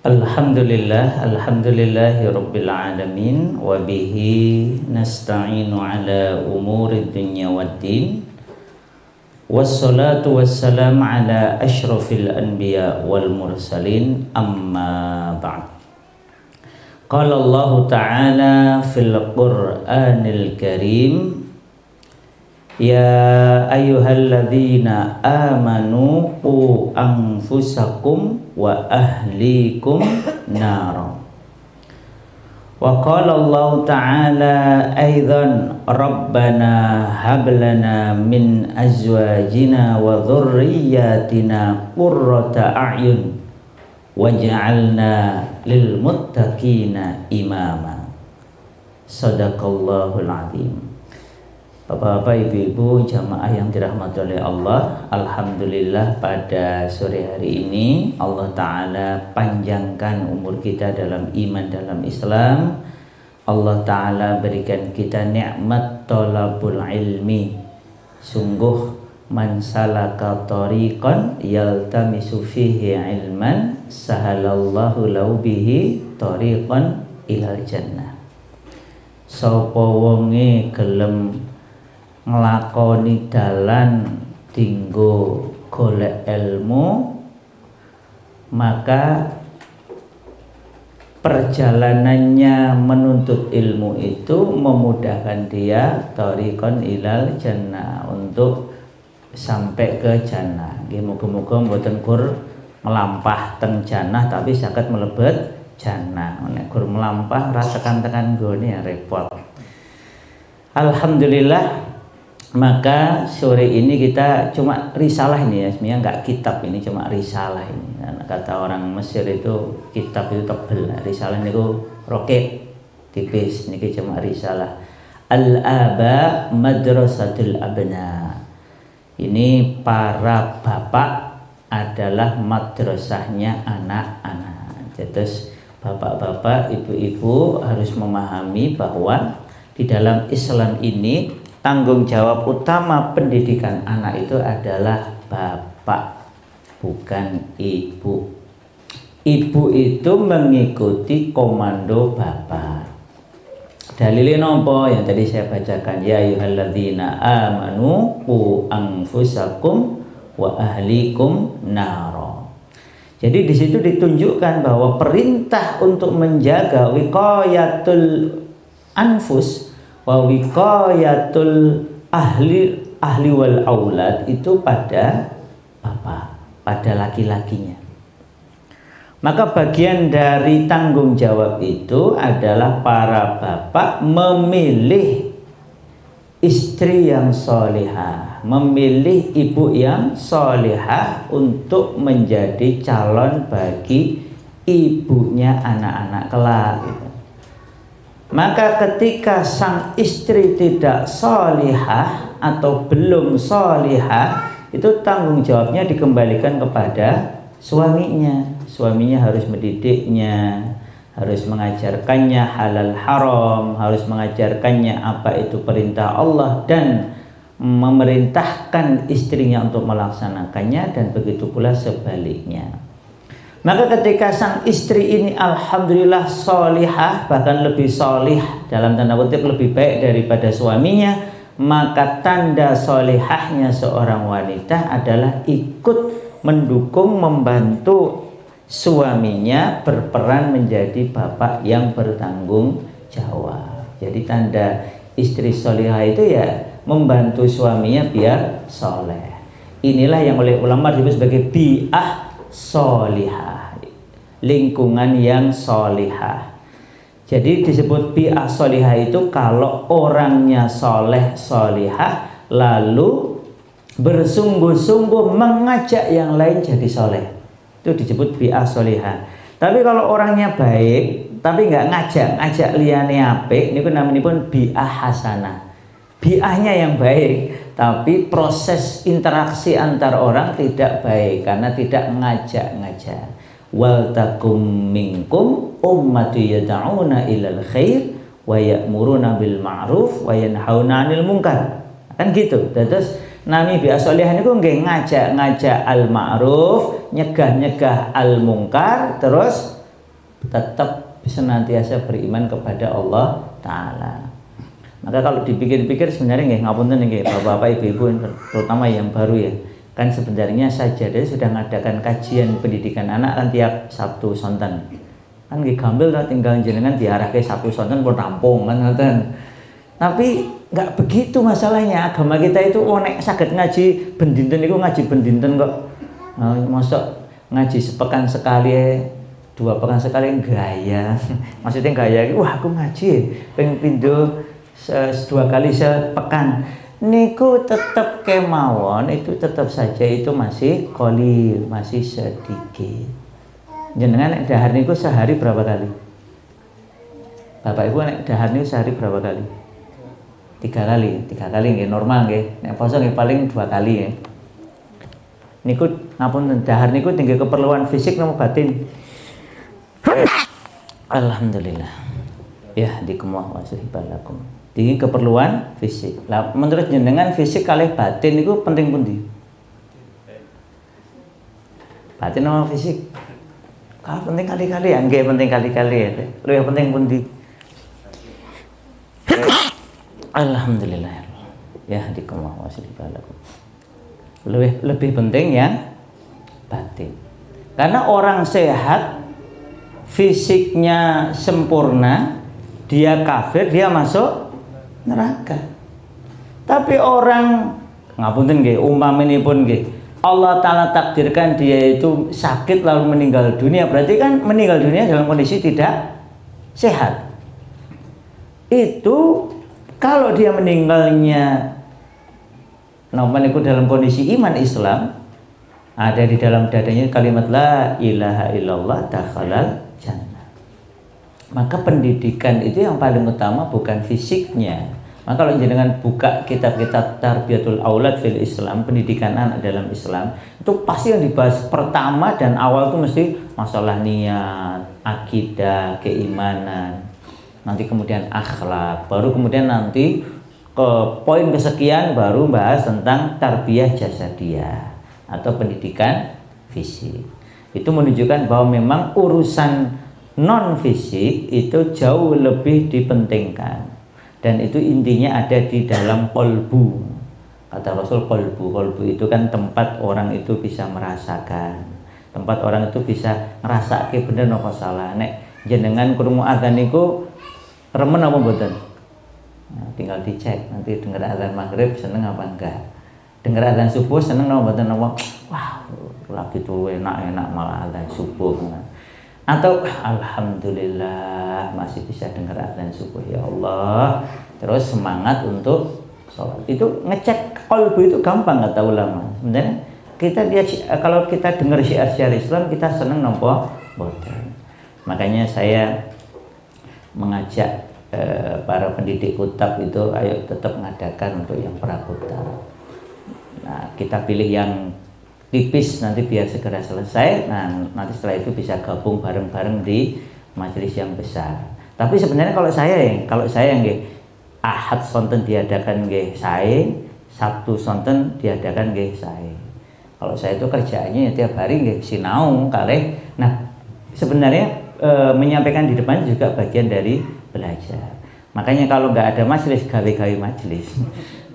Alhamdulillahi rabbil alamin wa bihi nasta'inu ala umuri dunya waddin wassalatu wassalamu ala asyrafil anbiya wal mursalin amma ba'd. Qala Allah ta'ala fil Qur'anil Karim, ya ayyuhalladzina amanu qu anfusakum wa ahlikum nara. Wa qala Allah ta'ala aidan rabbana hablana min azwajina wa dhurriyyatina qurrata a'yun waj'alna lil muttaqina imama. Shadaqallahul azim. Bapak-bapak, ibu-ibu, jamaah yang dirahmati oleh Allah, alhamdulillah pada sore hari ini Allah Ta'ala panjangkan umur kita dalam iman, dalam Islam. Allah Ta'ala berikan kita nikmat thalabul ilmi. Sungguh man salaka tariqan yaltamisu fihi ilman sahalallahu lahu bihi tariqan ilal jannah. Sapa wonge gelem nglakoni dalan dinggo golek ilmu, maka perjalanannya menuntut ilmu itu memudahkan dia thariqan ilal jannah, untuk sampai ke jannah. Nggih, muga-muga mboten gur melampah teng jannah tapi saged mlebet jannah. Nek gur melampah ra tekan-tekan nggone ya repot. Alhamdulillah. Maka sore ini kita cuma risalah ini ya, sebenarnya enggak kitab, ini cuma risalah ini. Nah, kata orang Mesir itu kitab itu tebel, risalah itu roket tipis, ini cuma risalah. Al-aba madrasatul abna. Ini para bapak adalah madrasahnya anak-anak. Terus bapak-bapak, ibu-ibu harus memahami bahwa di dalam Islam ini tanggung jawab utama pendidikan anak itu adalah bapak, bukan ibu. Ibu itu mengikuti komando bapak. Dalilnya nopo yang tadi saya bacakan, ya ayyuhalladzina amanu qu anfusakum wa ahlikum nara. Jadi di situ ditunjukkan bahwa perintah untuk menjaga wiqayatul anfus wa wiqayatul ahli wal aulad itu pada bapak, pada laki-lakinya. Maka bagian dari tanggung jawab itu adalah para bapak memilih istri yang solihah, memilih ibu yang solihah untuk menjadi calon bagi ibunya anak-anak kelak gitu. Maka ketika sang istri tidak solihah atau belum solihah, itu tanggung jawabnya dikembalikan kepada suaminya. Suaminya harus mendidiknya, harus mengajarkannya halal haram, harus mengajarkannya apa itu perintah Allah, dan memerintahkan istrinya untuk melaksanakannya, dan begitu pula sebaliknya. Maka ketika sang istri ini alhamdulillah solihah, bahkan lebih solih dalam tanda kutip lebih baik daripada suaminya, maka tanda solihahnya seorang wanita adalah ikut mendukung, membantu suaminya berperan menjadi bapak yang bertanggung jawab. Jadi tanda istri solihah itu ya membantu suaminya biar soleh. Inilah yang oleh ulama disebut sebagai bi'ah solihah, lingkungan yang solihah. Jadi disebut bi'ah solihah itu kalau orangnya soleh solihah lalu bersungguh-sungguh mengajak yang lain jadi soleh, itu disebut bi'ah solihah. Tapi kalau orangnya baik tapi nggak ngajak liyane apik, niku namanipun bi'ah hasanah. Bi'ahnya yang baik, tapi proses interaksi antar orang tidak baik karena tidak ngajak. Wal takum minkum ummatu yad'una ilal khair wa ya'muruna bil ma'ruf wa yanhauna 'anil munkar. Kan gitu. Terus nami bi'ah solihah niku nggih ngajak al ma'ruf, nyegah al munkar, terus tetap senantiasa beriman kepada Allah Ta'ala. Maka kalau dipikir-pikir sebenarnya nggih ngapunten nggih Bapak-bapak Ibu-ibu terutama yang baru ya. Kan sebenarnya Sajadah sudah mengadakan kajian pendidikan anak kan tiap Sabtu sonten. Kan nggih gambil lah tinggal jenengan diarahke Sabtu sonten pun rampung kan ngoten. Tapi nggak begitu masalahnya. Agama kita itu nek saged ngaji ben dinten niku ngaji ben dinten kok. Mosok ngaji sepekan sekali 2 pekan sekali gaya. Maksudnya gaya wah aku ngaji pengen pindho 2 kali sepekan niku tetap kemawon itu tetap saja itu masih qalil, masih sedikit. Jenengan nek dahar niku sehari berapa kali? Bapak Ibu nek dahar niku sehari berapa kali? 3 kali nggih normal nggih. Nek poso nggih paling 2 kali ya. Niku ngapunten dahar niku tinggal keperluan fisik napa batin? Alhamdulillah. Ya dikumah wasihbalakum. Tinggi keperluan fisik. Lah menurut jenengan fisik kalih batin itu penting pundi? Batin sama fisik? Kalau penting kali-kali ya, nggih penting kali-kali ya. Luwih penting pundi? Alhamdulillah. Ya dikumah wasihbalakum. Lebih penting yang batin. Karena orang sehat fisiknya sempurna, dia kafir, dia masuk neraka. Tapi orang ngapunten nggih, umpaminipun nggih, Allah Ta'ala takdirkan dia itu sakit lalu meninggal dunia, berarti kan meninggal dunia dalam kondisi tidak sehat. Itu kalau dia meninggalnya itu dalam kondisi iman Islam, ada di dalam dadanya kalimat la ilaha illallah dakhalal jannah. Maka pendidikan itu yang paling utama bukan fisiknya. Maka kalau jenengan buka kitab-kitab tarbiyatul aulad fil Islam, pendidikan anak dalam Islam, itu pasti yang dibahas pertama dan awal itu mesti masalah niat, akidah, keimanan, nanti kemudian akhlak, baru kemudian nanti ke poin kesekian baru bahas tentang tarbiyah jasadiyah atau pendidikan fisik. Itu menunjukkan bahwa memang urusan non fisik itu jauh lebih dipentingkan, dan itu intinya ada di dalam kolbu. Kata Rasul kolbu itu kan tempat orang itu bisa merasakan, tempat orang itu bisa ngerasake bener apa salah. Nek jenengan krungu adzan niku remen apa mboten? Nah, tinggal dicek nanti dengar adzan maghrib seneng apa enggak, dengar adzan subuh seneng apa mboten? Wah lagi tuh enak malah adzan subuh. Atau alhamdulillah masih bisa dengar adzan subuh, ya Allah, terus semangat untuk sholat. Itu ngecek qalbu itu gampang kata ulama. Sebenarnya kita kalau kita dengar syiar-syiar Islam kita seneng nampa boten. Makanya saya mengajak para pendidik kutab itu ayo tetap mengadakan untuk yang prakutab. Nah, kita pilih yang tipis nanti biar segera selesai. Nah, nanti setelah itu bisa gabung bareng-bareng di majelis yang besar. Tapi sebenarnya kalau saya nggih Ahad sonten diadakan nggih sae, Sabtu sonten diadakan nggih sae. Kalau saya itu kerjaannya ya tiap hari nggih sinau kalih. Nah, sebenarnya menyampaikan di depan juga bagian dari belajar. Makanya kalau nggak ada majelis gawe-gawe majelis.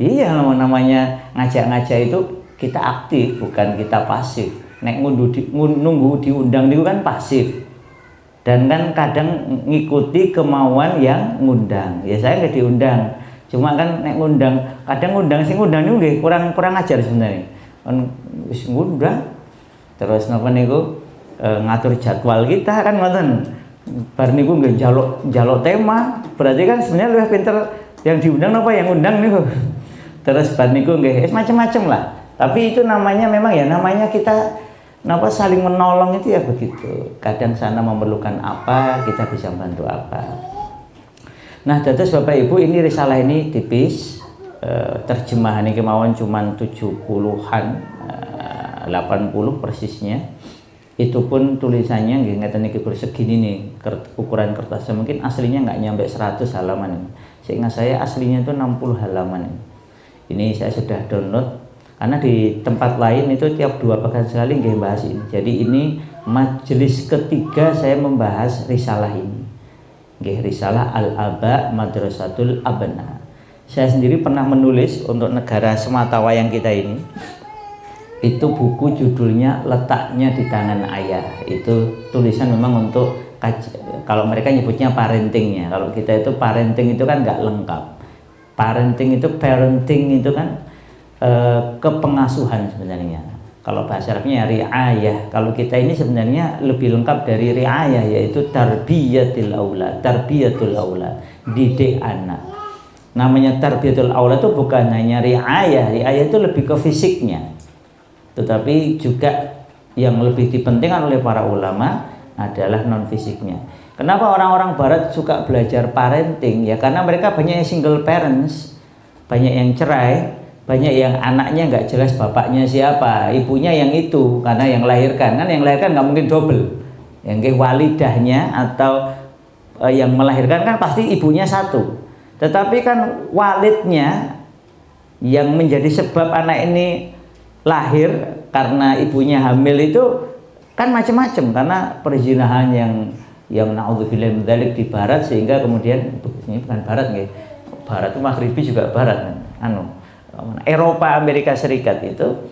Iya, namanya ngajak-ngajak itu kita aktif, bukan kita pasif. Nek nunggu diundang itu kan pasif. Dan kan kadang ngikuti kemauan yang ngundang. Ya saya nggak diundang. Cuma kan nek ngundang, kadang ngundang sing ngundang niku nggih kurang ajar sebenarnya. Kan wis ngundang terus napa niku ngatur jadwal kita kan ngoten. Bar niku nggih njaluk tema. Berarti kan sebenarnya lebih pinter yang diundang apa yang ngundang niku. Terus bar niku nggih macam-macam lah. Tapi itu namanya memang ya namanya kita saling menolong itu ya begitu. Kadang sana memerlukan apa, kita bisa bantu apa. Nah, dados Bapak Ibu ini risalah ini tipis. Terjemahan ini kemauan cuman 70-an, 80 persisnya. Itu pun tulisannya nggih ngeten iki segini nih, ukuran kertasnya mungkin aslinya nggak nyampe 100 halaman. Seingat saya aslinya itu 60 halaman. Ini saya sudah download. Karena di tempat lain itu tiap 2 pekan sekali nggih bahas ini. Jadi ini majelis ketiga saya membahas risalah ini. Nggih, risalah Al-Aba Madrasatul Abna. Saya sendiri pernah menulis untuk negara sematawayang kita ini. Itu buku judulnya Letaknya di Tangan Ayah. Itu tulisan memang untuk kalau mereka nyebutnya parentingnya. Kalau kita itu parenting itu kan nggak lengkap. Parenting itu kan kepengasuhan sebenarnya. Kalau bahasa Arabnya riayah. Kalau kita ini sebenarnya lebih lengkap dari riayah, yaitu tarbiyatul aulad, didik anak. Namanya tarbiyatul aulad itu bukan hanya riayah itu lebih ke fisiknya, tetapi juga yang lebih dipentingkan oleh para ulama adalah non fisiknya. Kenapa orang-orang barat suka belajar parenting? Ya karena mereka banyak yang single parents, banyak yang cerai, banyak yang anaknya nggak jelas bapaknya siapa, ibunya yang itu, karena yang melahirkan nggak mungkin double, yang ke walidahnya atau yang melahirkan kan pasti ibunya satu. Tetapi kan walidnya yang menjadi sebab anak ini lahir karena ibunya hamil itu kan macam-macam, karena perzinahan yang naudzubillah min dzalik di barat, sehingga kemudian ini bukan barat nggih. Barat itu maghribi juga barat kan. Eropa, Amerika Serikat itu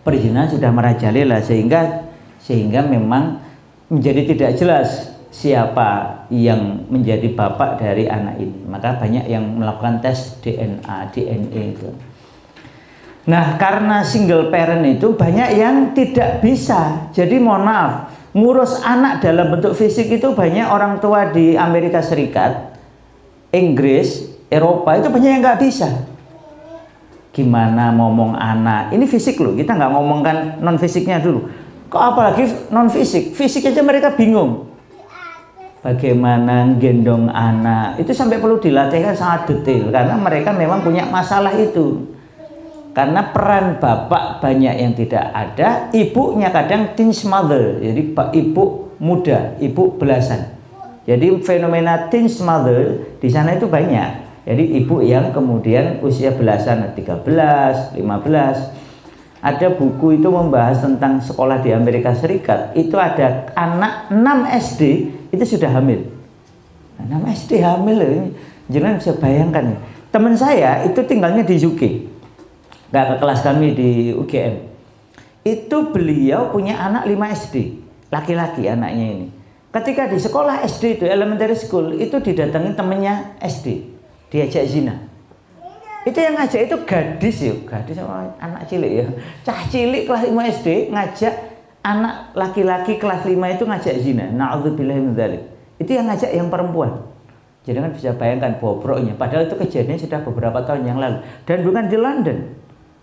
perzinahan sudah merajalela, sehingga memang menjadi tidak jelas siapa yang menjadi bapak dari anak ini. Maka banyak yang melakukan tes DNA itu. Nah, karena single parent itu banyak yang tidak bisa. Jadi mohon maaf, ngurus anak dalam bentuk fisik itu banyak orang tua di Amerika Serikat, Inggris, Eropa itu banyak yang nggak bisa. Gimana ngomong anak? Ini fisik loh, kita nggak ngomongkan non fisiknya dulu. Kok apalagi non fisik? Fisik aja mereka bingung. Bagaimana gendong anak itu sampai perlu dilatihkan sangat detail, karena mereka memang punya masalah itu. Karena peran bapak banyak yang tidak ada, ibunya kadang teens mother, jadi ibu muda, ibu belasan. Jadi fenomena teens mother di sana itu banyak. Jadi ibu yang kemudian usia belasan, 13, 15. Ada buku itu membahas tentang sekolah di Amerika Serikat. Itu ada anak 6 SD itu sudah hamil. 6 SD hamil, jangan bisa bayangkan ya. Teman saya itu tinggalnya di UK, nggak ke kelas kami di UGM. Itu beliau punya anak 5 SD, laki-laki anaknya ini. Ketika di sekolah SD itu, elementary school, itu didatangin temennya SD, diajak zina. Itu yang ngajak itu gadis sama anak cilik ya. Cah cilik kelas 5 SD ngajak anak laki-laki kelas 5 itu ngajak zina. Na'udzubillah min dzalik. Itu yang ngajak yang perempuan. Jadi kan bisa bayangkan bobroknya. Padahal itu kejadian sudah beberapa tahun yang lalu. Dan bukan di London.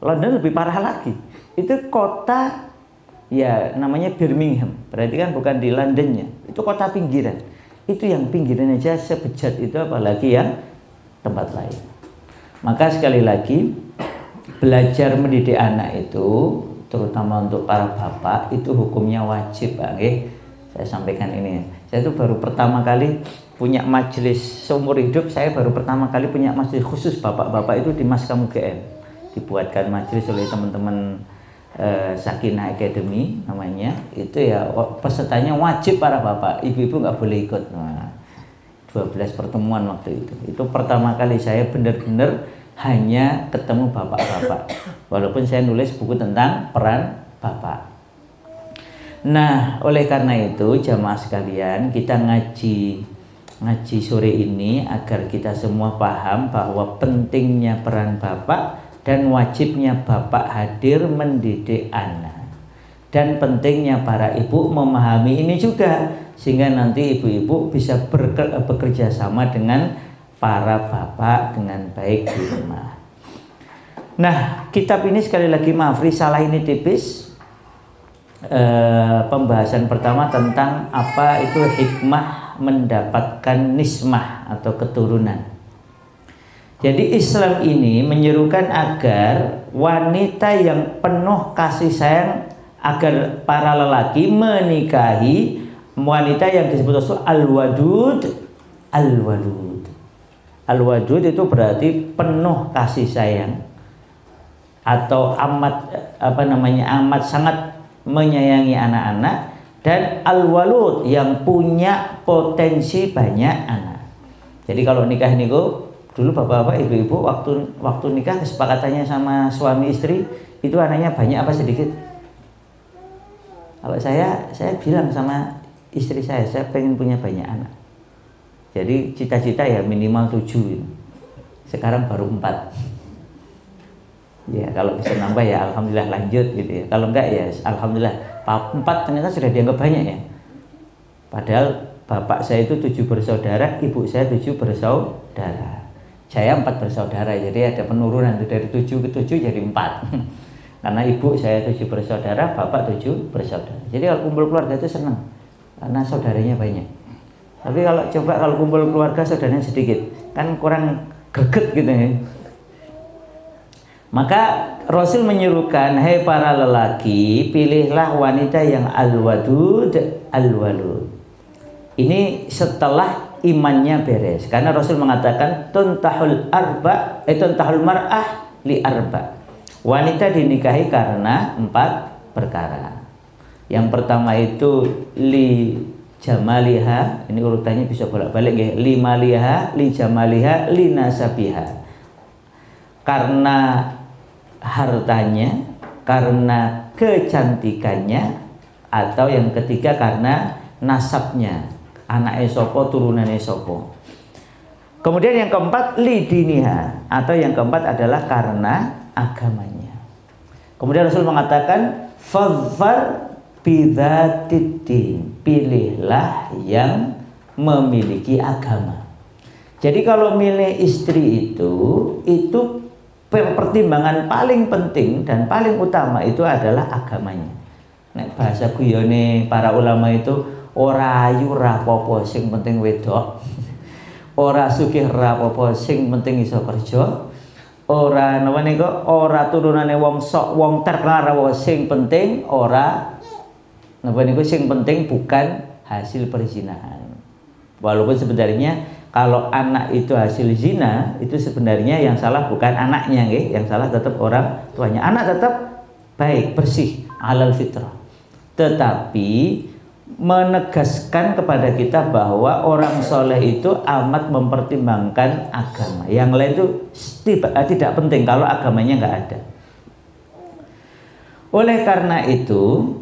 London lebih parah lagi. Itu kota ya namanya Birmingham. Berarti kan bukan di Londonnya. Itu kota pinggiran. Itu yang pinggiran aja sebejat itu, apalagi yang tempat lain. Maka sekali lagi, belajar mendidik anak itu, terutama untuk para bapak, itu hukumnya wajib. Saya sampaikan ini. Saya itu baru pertama kali punya majelis seumur hidup. Saya baru pertama kali punya majelis khusus bapak-bapak itu di Maskam UGM. Dibuatkan majelis oleh teman-teman Sakinah Academy namanya. Itu ya pesertanya wajib para bapak, ibu-ibu nggak boleh ikut. 12 pertemuan waktu itu. Itu pertama kali saya benar-benar hanya ketemu bapak-bapak. Walaupun saya nulis buku tentang peran bapak. Nah, oleh karena itu jamaah sekalian, kita ngaji sore ini agar kita semua paham bahwa pentingnya peran bapak dan wajibnya bapak hadir mendidik anak. Dan pentingnya para ibu memahami ini juga, sehingga nanti ibu-ibu bisa bekerja sama dengan para bapak dengan baik di rumah. Nah, kitab ini sekali lagi maaf, risalah ini tipis. Pembahasan pertama tentang apa itu hikmah mendapatkan nismah atau keturunan. Jadi Islam ini menyerukan agar wanita yang penuh kasih sayang, agar para lelaki menikahi wanita yang disebut Rasul al-wadud. Al-wadud itu berarti penuh kasih sayang atau amat sangat menyayangi anak-anak dan al-walud yang punya potensi banyak anak. Jadi kalau nikah niku dulu bapak-bapak, ibu-ibu waktu nikah kesepakatannya sama suami istri itu anaknya banyak apa sedikit? Kalau saya bilang sama istri saya pengen punya banyak anak. Jadi cita-cita ya minimal 7. Sekarang baru 4. Ya kalau bisa nambah ya alhamdulillah lanjut gitu ya. Kalau enggak ya alhamdulillah 4 ternyata sudah dianggap banyak ya. Padahal bapak saya itu 7 bersaudara, ibu saya 7 bersaudara. Saya 4 bersaudara, jadi ada penurunan dari 7 ke 7 jadi 4. Karena ibu saya 7 bersaudara, bapak 7 bersaudara. Jadi kalau kumpul keluarga itu senang karena saudaranya banyak. Tapi kalau kumpul keluarga saudaranya sedikit, kan kurang greget gitu ya. Maka Rasul menyuruhkan, hai para lelaki, pilihlah wanita yang al-wadud al-walud. Ini setelah imannya beres. Karena Rasul mengatakan tuntahul mar'ah li arba. Wanita dinikahi karena 4 perkara. Yang pertama itu li jamaliha, ini urutannya bisa bolak-balik ya. Li maliha, li jamaliha, li nasabiha. Karena hartanya, karena kecantikannya, atau yang ketiga karena nasabnya, anak sopo, turunan sopo. Kemudian yang keempat li diniha, atau yang keempat adalah karena agamanya. Kemudian Rasul mengatakan fadfar bidzatiddin, pilihlah yang memiliki agama. Jadi kalau milih istri itu pertimbangan paling penting dan paling utama itu adalah agamanya. Nek bahasa guyone para ulama itu ora ayu ra apa-apa sing penting wedok. Ora sugih ra apa-apa sing penting iso kerja. Ora napa niku ora turunane wong sok wong terkenal sing penting ora napa niku sing penting bukan hasil perzinahan. Walaupun sebenarnya kalau anak itu hasil zina itu sebenarnya yang salah bukan anaknya nggih, yang salah tetap orang tuanya. Anak tetap baik, bersih, halal fitrah. Tetapi menegaskan kepada kita bahwa orang soleh itu amat mempertimbangkan agama. Yang lain itu tidak penting kalau agamanya nggak ada. Oleh karena itu,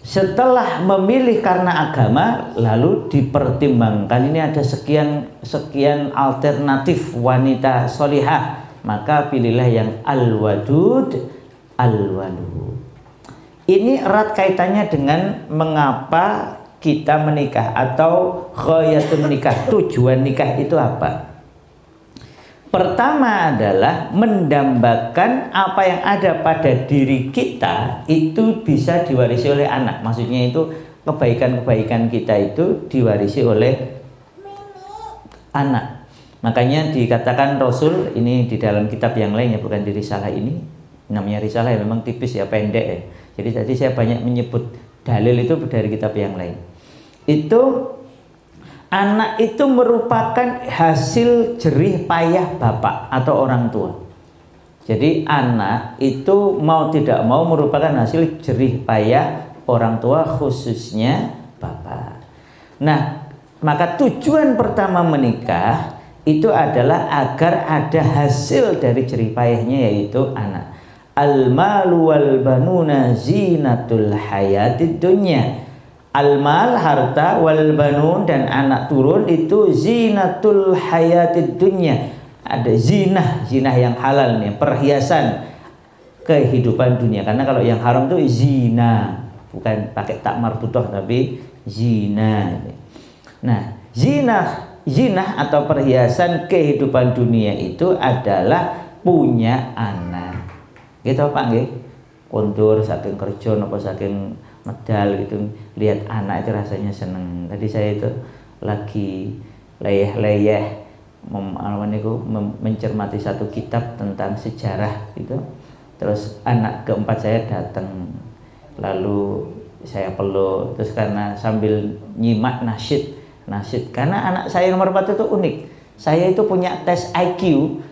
setelah memilih karena agama, lalu dipertimbangkan ini ada sekian alternatif wanita solihah, maka pilihlah yang al-wadud al-walud. Ini erat kaitannya dengan mengapa kita menikah atau ghayatul nikah, tujuan nikah itu apa? Pertama adalah mendambakan apa yang ada pada diri kita itu bisa diwarisi oleh anak. Maksudnya itu kebaikan-kebaikan kita itu diwarisi oleh anak. Makanya dikatakan Rasul ini di dalam kitab yang lain ya, bukan di risalah ini. Namanya risalah ya memang tipis ya, pendek ya. Jadi tadi saya banyak menyebut dalil itu dari kitab yang lain. Itu anak itu merupakan hasil jerih payah bapak atau orang tua. Jadi anak itu mau tidak mau merupakan hasil jerih payah orang tua, khususnya bapak. Nah, maka tujuan pertama menikah itu adalah agar ada hasil dari jerih payahnya, yaitu anak. Al-malu wal banuna zinatul hayatid dunya. Al-mal harta, wal banun dan anak turun itu zinatul hayatid dunya. Ada zinah yang halal nih, perhiasan kehidupan dunia. Karena kalau yang haram itu zina, bukan pakai tak marbutoh tapi zina. Nah, zina atau perhiasan kehidupan dunia itu adalah punya anak. Gitu Pak nggih. Kondur saking kerja napa saking medal gitu, lihat anak itu rasanya seneng. Tadi saya itu lagi leyeh-leyeh mencermati satu kitab tentang sejarah gitu. Terus anak keempat saya datang, lalu saya peluk, terus karena sambil nyimak nasyid karena anak saya nomor 4 itu unik. Saya itu punya tes IQ,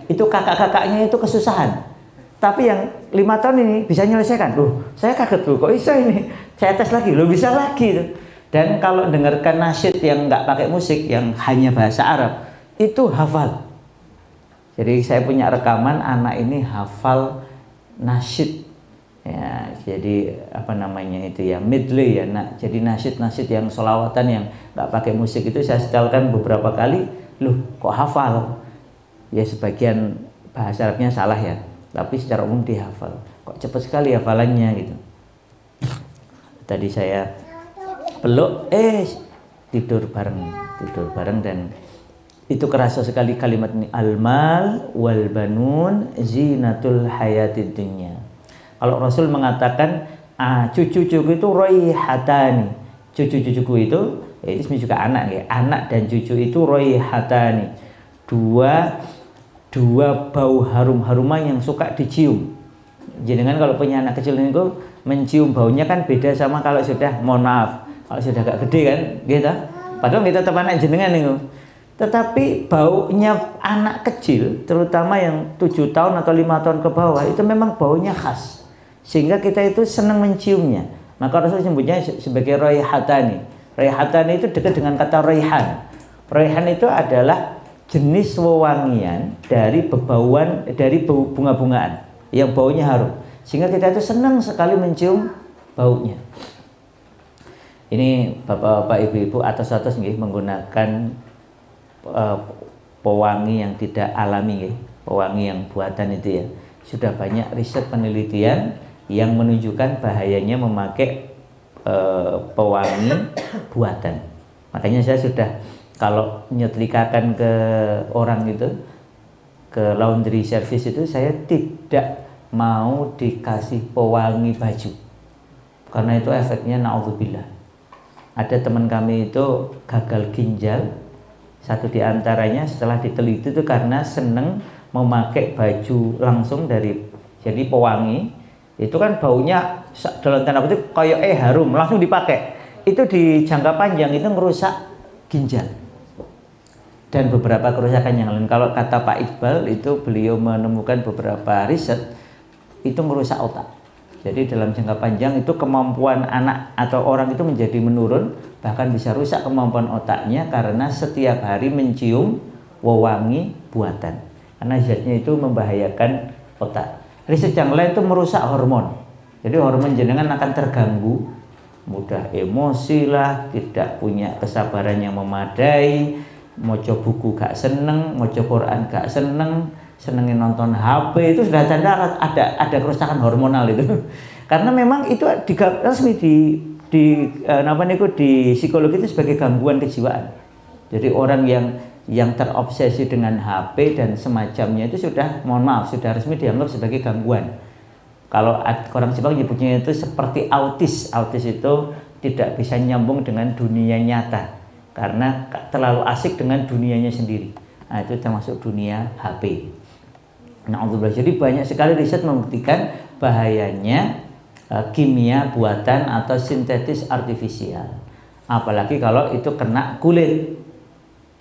itu kakak-kakaknya itu kesusahan. Tapi yang 5 tahun ini bisa menyelesaikan. Saya kaget loh, kok bisa ini? Saya tes lagi, bisa lagi tuh. Dan kalau dengarkan nasyid yang nggak pakai musik, yang hanya bahasa Arab, itu hafal. Jadi saya punya rekaman anak ini hafal nasyid. Ya, jadi apa namanya itu ya, medley ya, jadi nasyid yang sholawatan yang nggak pakai musik itu saya setelkan beberapa kali, kok hafal? Ya sebagian bahasa Arabnya salah ya, tapi secara umum dihafal. Kok cepat sekali hafalannya gitu. Tadi saya peluk, tidur bareng dan itu kerasa sekali kalimat ini, al-mal wal banun zinatul hayatid dunya. Kalau Rasul mengatakan cucu-cucuku itu raihatani, cucu-cucuku itu ini juga anak ya, anak dan cucu itu raihatani, dua bau harum-haruman yang suka dicium. Jadi kan kalau punya anak kecil itu mencium baunya kan beda sama kalau sudah, mohon maaf, kalau sudah agak gede kan gitu. Padahal kita tetap anak jenengan itu. Tetapi baunya anak kecil, terutama yang 7 tahun atau 5 tahun ke bawah, itu memang baunya khas. Sehingga kita itu senang menciumnya. Maka Rasul sebutnya sebagai raihatani. Raihatani itu dekat dengan kata raihan. Raihan itu adalah jenis wewangian dari bunga-bungaan yang baunya harum. Sehingga kita itu senang sekali mencium baunya. Ini bapak-bapak, ibu-ibu atas menggunakan pewangi yang tidak alami, pewangi yang buatan itu ya. Sudah banyak riset penelitian yang menunjukkan bahayanya memakai pewangi buatan. Makanya saya sudah, kalau nyetrikakan ke orang itu, ke laundry service itu, saya tidak mau dikasih pewangi baju, karena itu efeknya naudzubillah. Ada teman kami itu gagal ginjal, satu di antaranya setelah diteliti itu karena seneng memakai baju langsung jadi pewangi. Itu kan baunya dalam tanda kutip kayak harum, langsung dipakai. Itu di jangka panjang itu merusak ginjal dan beberapa kerusakan yang lain. Kalau kata Pak Iqbal itu, beliau menemukan beberapa riset itu merusak otak. Jadi dalam jangka panjang itu kemampuan anak atau orang itu menjadi menurun, bahkan bisa rusak kemampuan otaknya karena setiap hari mencium wewangi buatan. Karena zatnya itu membahayakan otak. Riset yang lain itu merusak hormon. Jadi hormon jenengan akan terganggu, mudah emosi lah, tidak punya kesabaran yang memadai, moco buku gak seneng, moco Quran gak seneng, senengin nonton HP, itu sudah tanda ada kerusakan hormonal itu. Karena memang itu resmi di psikologi itu sebagai gangguan kejiwaan. Jadi orang yang terobsesi dengan HP dan semacamnya itu sudah, mohon maaf, sudah resmi dianggap sebagai gangguan. Kalau orang Jepang nyebutnya itu seperti autis. Autis itu tidak bisa nyambung dengan dunia nyata karena terlalu asik dengan dunianya sendiri. Nah, itu termasuk dunia HP. Jadi banyak sekali riset membuktikan bahayanya kimia buatan atau sintetis artifisial. Apalagi kalau itu kena kulit,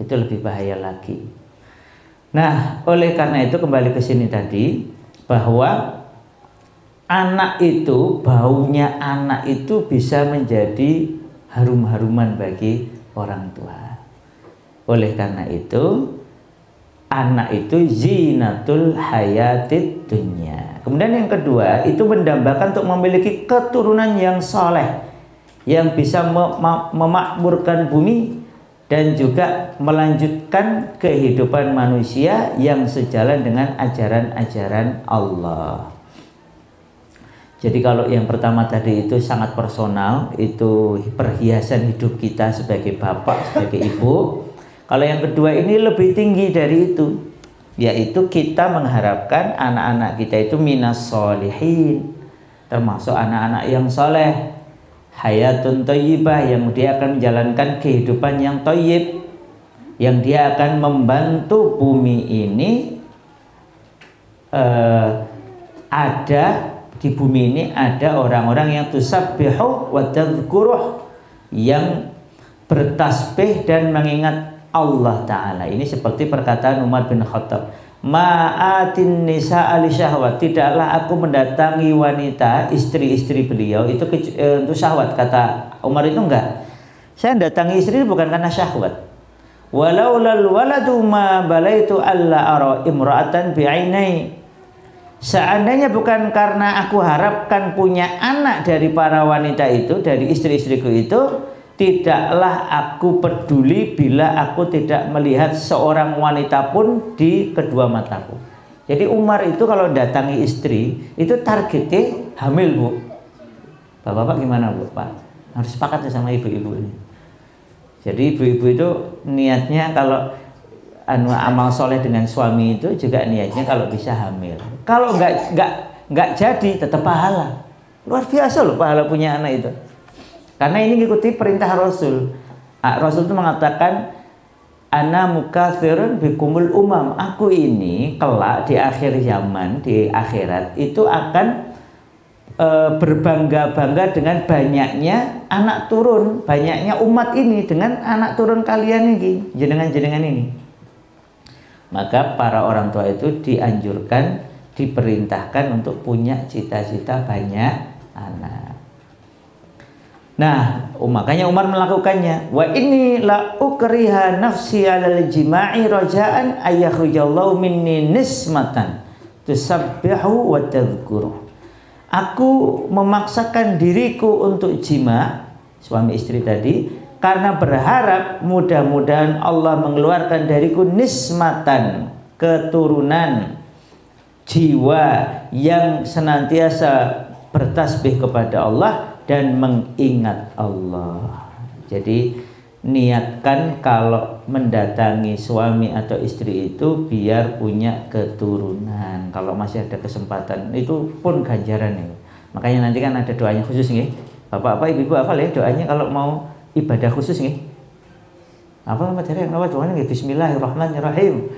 itu lebih bahaya lagi. Nah, oleh karena itu kembali ke sini tadi, bahwa anak itu, baunya anak itu bisa menjadi harum-haruman bagi orang tua. Oleh karena itu, anak itu zinatul hayatid dunya. Kemudian yang kedua, itu mendambakan untuk memiliki keturunan yang soleh, yang bisa memakmurkan bumi dan juga melanjutkan kehidupan manusia yang sejalan dengan ajaran-ajaran Allah. Jadi kalau yang pertama tadi itu sangat personal, itu perhiasan hidup kita sebagai bapak, sebagai ibu. Kalau yang kedua ini lebih tinggi dari itu, yaitu kita mengharapkan anak-anak kita itu minas sholihin, termasuk anak-anak yang soleh, hayatun thayyibah, yang dia akan menjalankan kehidupan yang thayyib, yang dia akan membantu bumi ini di bumi ini ada orang-orang yang tusabbihu wa tadhkuruh, yang bertasbih dan mengingat Allah Ta'ala. Ini seperti perkataan Umar bin Khattab, ma'atin nisa ali syahwat, tidaklah aku mendatangi wanita istri-istri beliau itu untuk syahwat. Kata Umar itu enggak, saya datangi istri bukan karena syahwat. Walaulal waladu ma balaitu alla ara imra'atan bi'ainai, seandainya bukan karena aku harapkan punya anak dari para wanita itu, dari istri-istriku itu, tidaklah aku peduli bila aku tidak melihat seorang wanita pun di kedua mataku. Jadi Umar itu kalau datangi istri itu targetnya hamil, Bu. Bapak-bapak gimana, Bu? Pak, harus sepakat ya sama ibu-ibu ini. Jadi ibu-ibu itu niatnya kalau amal soleh dengan suami itu juga niatnya kalau bisa hamil. Kalau nggak jadi tetap pahala. Luar biasa loh pahala punya anak itu. Karena ini mengikuti perintah Rasul. Rasul itu mengatakan, ana mukatsirun bikumul umam. Aku ini kelak di akhir zaman, di akhirat itu akan berbangga-bangga dengan banyaknya anak turun, banyaknya umat ini dengan anak turun kalian ini, jenengan-jenengan ini. Maka para orang tua itu dianjurkan, diperintahkan untuk punya cita-cita banyak anak. Nah, makanya Umar melakukannya. Wa inni la ukriha nafsi 'alal jima'i raja'an ayakhrujallahu minni nismatan tusabbihu wa tadhkuru. Aku memaksakan diriku untuk jima, suami istri tadi, karena berharap mudah-mudahan Allah mengeluarkan dariku nismatan, keturunan jiwa yang senantiasa bertasbih kepada Allah dan mengingat Allah. Jadi niatkan kalau mendatangi suami atau istri itu biar punya keturunan. Kalau masih ada kesempatan itu pun ganjaran ya. Makanya nanti kan ada doanya khusus nih. Bapak-bapak, ibu-ibu hafal ya doanya kalau mau ibadah khusus nih. Apa materi yang apa doanya? Bismillahirrahmanirrahim.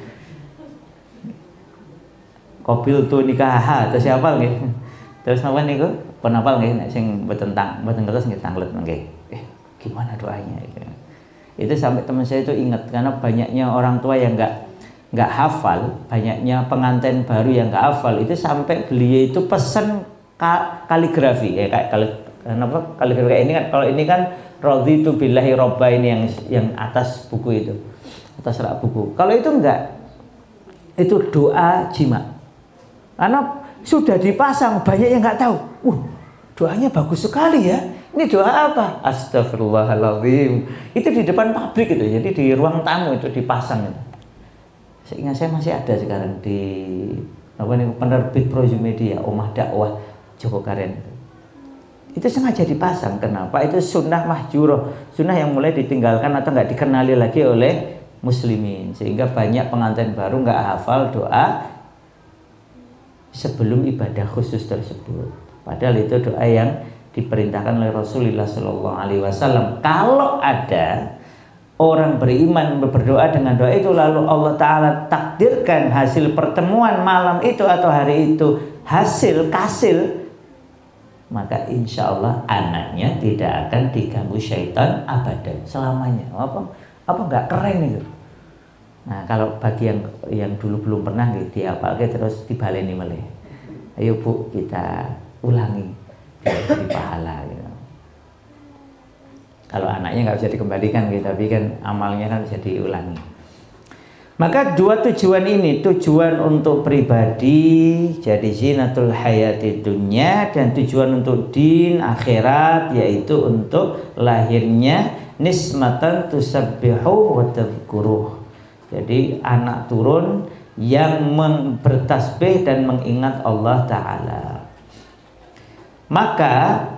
Qabil tu nikah atau siapa nih? Terus apa nih kok? Penapal nggih nek sing mboten kertas nggih tanglet nggih. Gimana doanya itu? Itu sampai teman saya itu ingat karena banyaknya orang tua yang enggak hafal, banyaknya pengantin baru yang enggak hafal itu sampai beliau itu pesan kaligrafi ya kayak kaligrafi kayak ini kan, kalau ini kan raditu billahi robba ini yang atas buku itu, atas rak buku. Kalau itu enggak, itu doa jima. Karena sudah dipasang, banyak yang nggak tahu. Doanya bagus sekali ya. Ini doa apa? Astagfirullahaladzim. Itu di depan pabrik itu, jadi di ruang tamu itu dipasang itu. Seingat saya masih ada sekarang di penerbit Projumedia, Omah Dakwah Joko Karen itu. Itu sengaja dipasang. Kenapa? Itu sunnah mahjuroh, sunnah yang mulai ditinggalkan atau nggak dikenali lagi oleh muslimin, sehingga banyak pengantin baru nggak hafal doa sebelum ibadah khusus tersebut. Padahal itu doa yang diperintahkan oleh Rasulullah Shallallahu Alaihi Wasallam. Kalau ada orang beriman berdoa dengan doa itu, lalu Allah Taala takdirkan hasil pertemuan malam itu atau hari itu kasil, maka insya Allah anaknya tidak akan diganggu syaitan abadan selamanya. Apa nggak keren itu? Nah, kalau bagi yang dulu belum pernah gitu ya, pakai terus dibaleni meleh. Ayo Bu, kita ulangi jadi pahala gitu. Kalau anaknya nggak bisa dikembalikan gitu, tapi kan amalnya kan bisa diulangi. Maka dua tujuan ini, tujuan untuk pribadi jadi zinatul hayati dunya, dan tujuan untuk din akhirat yaitu untuk lahirnya nismatan tusabbihu wa tadhkuruh. Jadi anak turun yang bertasbih dan mengingat Allah Ta'ala. Maka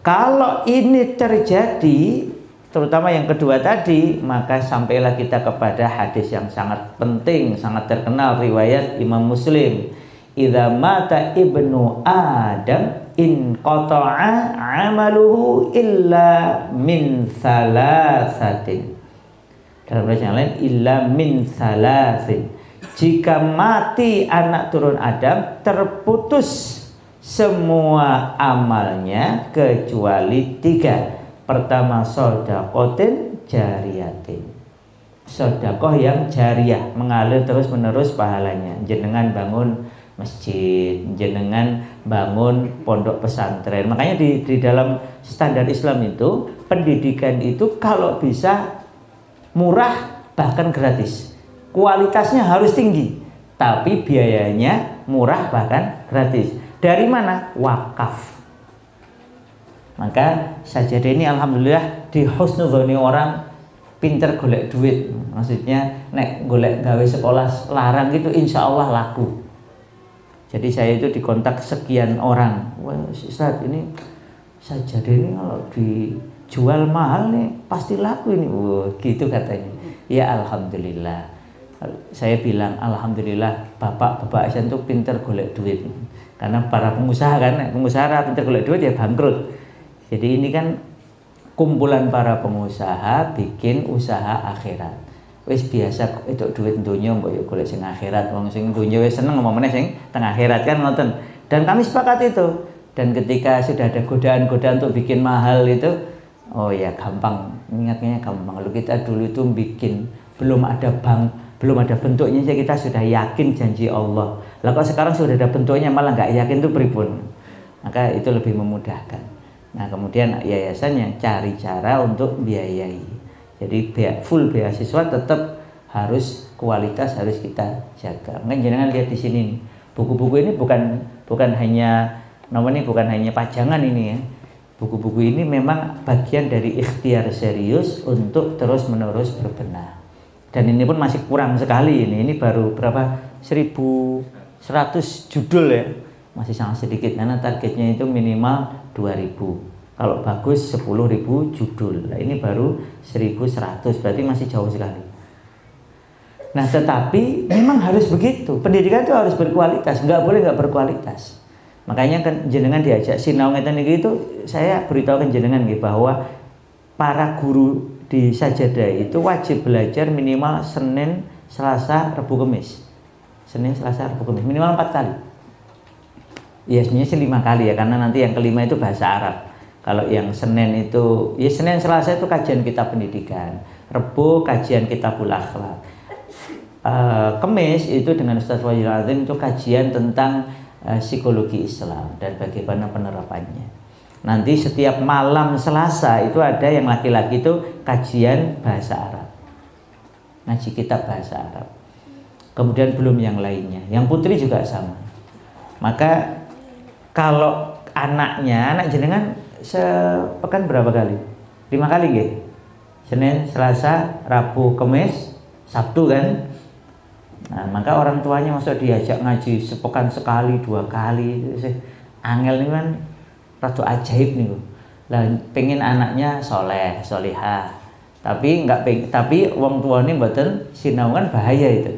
kalau ini terjadi, terutama yang kedua tadi, maka sampailah kita kepada hadis yang sangat penting, sangat terkenal, riwayat Imam Muslim. Idza mata ibnu Adam in qata'a amaluhu illa min thalathatin. Dalam bahasa yang lain, illa min salasin. Jika mati anak turun Adam, terputus semua amalnya kecuali 3. Pertama, shadaqatin jariyatin. sedekah yang jariah, mengalir terus menerus pahalanya. Jenengan bangun masjid, jenengan bangun pondok pesantren. Makanya di dalam standar Islam itu pendidikan itu kalau bisa murah bahkan gratis. Kualitasnya harus tinggi, tapi biayanya murah bahkan gratis. Dari mana? Wakaf. Maka sajadah ini alhamdulillah di husnuzoni orang pinter golek duit. Maksudnya nek golek gawe sekolah larang gitu insya Allah laku. Jadi saya itu dikontak sekian orang. Wah Ustaz, ini sajadah ini kalau dijual mahal nih pasti laku ini. Wah gitu katanya. Ya alhamdulillah. Saya bilang alhamdulillah bapak-bapak Asian tuh pinter golek duit. Karena para pengusaha kan, pengusaha pinter golek duit ya bangkrut. Jadi ini kan kumpulan para pengusaha bikin usaha akhirat. Wis biasa itu duit dunia mbok yo golek sing akhirat, wong sing dunia wis seneng ngomongane sing teng akhirat kan ngoten. Dan kami sepakat itu. Dan ketika sudah ada godaan-godaan untuk bikin mahal itu, oh ya gampang, ingatnya gampang. Kalau kita dulu itu bikin belum ada bank, belum ada bentuknya saja kita sudah yakin janji Allah. Lah kok sekarang sudah ada bentuknya malah nggak yakin itu pripun. Maka itu lebih memudahkan. Nah kemudian yayasannya cari cara untuk biayai. Jadi full beasiswa tetap harus kualitas harus kita jaga. Mungkin jangan lihat di sini nih. Buku-buku ini bukan hanya namanya bukan hanya pajangan ini ya. Buku-buku ini memang bagian dari ikhtiar serius untuk terus-menerus berbenah. Dan ini pun masih kurang sekali ini. Ini baru berapa? 1.100 judul ya. Masih sangat sedikit karena targetnya itu minimal 2.000. Kalau bagus 10.000 judul. Nah, ini baru 1.100, berarti masih jauh sekali. Nah, tetapi memang harus begitu. Pendidikan itu harus berkualitas, nggak boleh nggak berkualitas. Makanya kan jenengan diajak sinau ngeten iki itu saya beritahukan jenengan gitu bahwa para guru di sajadah itu wajib belajar minimal Senin, Selasa, Rabu, Kamis. Senin, Selasa, Rabu, Kamis minimal 4 kali. Ya sebenarnya sih 5 kali ya, karena nanti yang kelima itu bahasa Arab. Kalau yang Senin itu, ya Senin Selasa itu kajian kitab pendidikan, Rebo kajian kitabul akhlak, Kemis itu dengan Ustaz Wajil Azim itu kajian tentang psikologi Islam dan bagaimana penerapannya. Nanti setiap malam Selasa itu ada yang laki-laki itu kajian bahasa Arab, ngaji kitab bahasa Arab. Kemudian belum yang lainnya, yang putri juga sama. Maka kalau anak jenengan sepekan berapa kali? 5 kali nggih? Senin, Selasa, Rabu, Kamis, Sabtu kan? Nah, maka orang tuanya masuk diajak ngaji sepekan sekali, 2 kali. Angel ini kan rada ajaib nih. Lah pengen anaknya soleh, solihah. Tapi tapi wong tuane mboten sinau kan bahaya itu.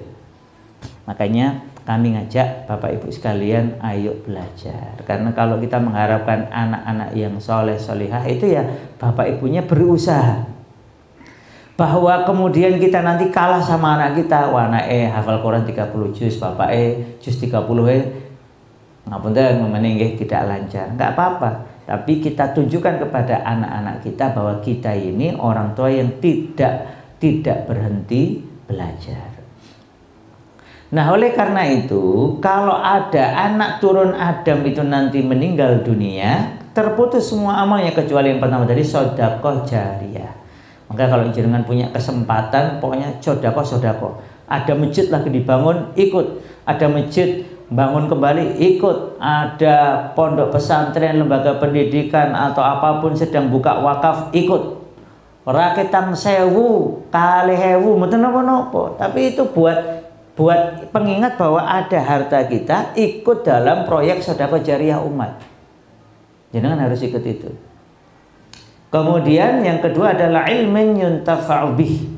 Makanya kami ngajak Bapak Ibu sekalian ayo belajar. Karena kalau kita mengharapkan anak-anak yang soleh solihah itu ya Bapak Ibunya berusaha. Bahwa kemudian kita nanti kalah sama anak kita. Wah anak hafal Quran 30 juz, Bapak juz 30 ngapunten memening tidak lancar. Enggak apa-apa. Tapi kita tunjukkan kepada anak-anak kita bahwa kita ini orang tua yang tidak berhenti belajar. Nah oleh karena itu kalau ada anak turun Adam itu nanti meninggal dunia, terputus semua amalnya kecuali yang pertama dari sedekah jariyah. Maka kalau jenengan punya kesempatan pokoknya sedekah. Ada masjid lagi dibangun ikut, ada masjid bangun kembali ikut, ada pondok pesantren, lembaga pendidikan atau apapun sedang buka wakaf ikut. Rakitan 1000, kalih 1000 mboten napa-napa, tapi itu buat pengingat bahwa ada harta kita ikut dalam proyek sedekah jariah umat. Jangan harus ikut itu. Kemudian yang kedua adalah ilmun yuntafa'u bih,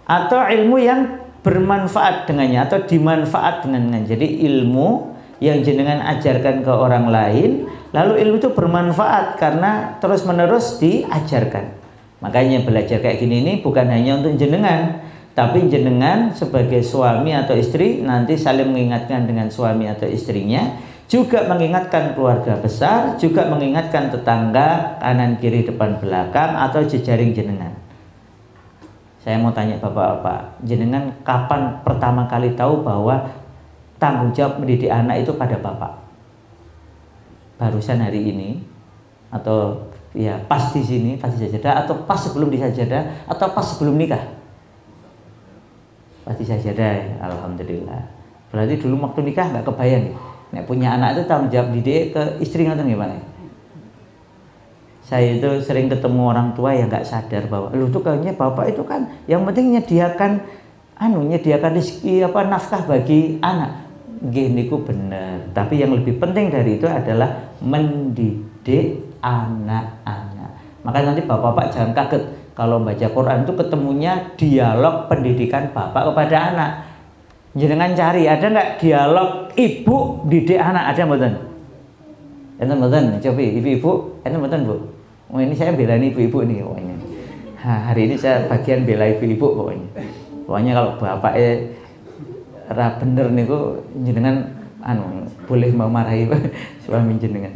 atau ilmu yang bermanfaat dengannya atau dimanfaat dengannya. Jadi ilmu yang jenengan ajarkan ke orang lain, lalu ilmu itu bermanfaat karena terus menerus diajarkan. Makanya belajar kayak gini ini bukan hanya untuk jenengan, tapi jenengan sebagai suami atau istri nanti saling mengingatkan dengan suami atau istrinya, juga mengingatkan keluarga besar, juga mengingatkan tetangga kanan kiri depan belakang atau jejaring jenengan. Saya mau tanya bapak-bapak, jenengan kapan pertama kali tahu bahwa tanggung jawab mendidik anak itu pada bapak? Barusan hari ini, atau ya pas di sini, pas di sajadah, atau pas sebelum di sajadah, atau pas sebelum nikah? Pas di sajadah, ya, alhamdulillah. Berarti dulu waktu nikah nggak kebayang, nek punya anak itu tanggung jawab didik ke istri nggak gimana? Saya itu sering ketemu orang tua yang nggak sadar bahwa lu tuh kayaknya bapak itu kan yang penting nyediakan rezeki nafkah bagi anak. Gini ku bener. Tapi yang lebih penting dari itu adalah mendidik anak-anak. Maka nanti bapak-bapak jangan kaget kalau baca Quran itu ketemunya dialog pendidikan bapak kepada anak. Jangan cari ada nggak dialog ibu didik anak, ada mboten? Enten mboten? Coba ibu-ibu, enten mboten Bu? Oh ini saya bela ibu-ibu nih pokoknya. Hari ini saya bagian bela ibu-ibu pokoknya. Pokoknya kalau bapaknya ra bener niku jenengan boleh mau marahi suami jenengan.